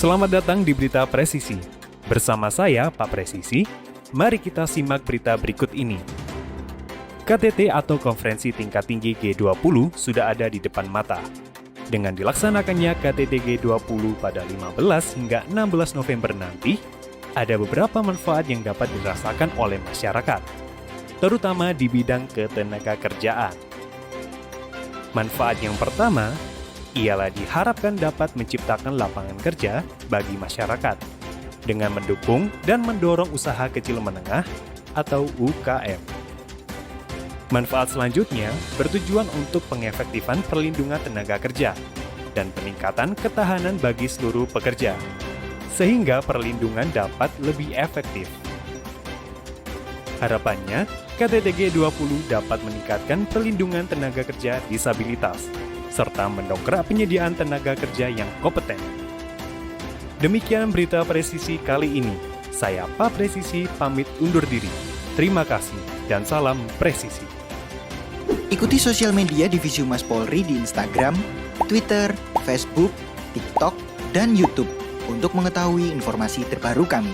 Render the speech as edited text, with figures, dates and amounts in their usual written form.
Selamat datang di Berita Presisi. Bersama saya, Pak Presisi, mari kita simak berita berikut ini. KTT atau Konferensi Tingkat Tinggi G20 sudah ada di depan mata. Dengan dilaksanakannya KTT G20 pada 15 hingga 16 November nanti, ada beberapa manfaat yang dapat dirasakan oleh masyarakat, terutama di bidang ketenagakerjaan. Manfaat yang pertama ialah diharapkan dapat menciptakan lapangan kerja bagi masyarakat dengan mendukung dan mendorong usaha kecil menengah atau UKM. Manfaat selanjutnya bertujuan untuk pengefektifan perlindungan tenaga kerja dan peningkatan ketahanan bagi seluruh pekerja, sehingga perlindungan dapat lebih efektif. Harapannya, KTT G20 dapat meningkatkan perlindungan tenaga kerja disabilitas, serta mendongkrak penyediaan tenaga kerja yang kompeten. Demikian berita presisi kali ini. Saya Pak Presisi pamit undur diri. Terima kasih dan salam presisi. Ikuti sosial media Divisi Humas Polri di Instagram, Twitter, Facebook, TikTok, dan YouTube untuk mengetahui informasi terbaru kami.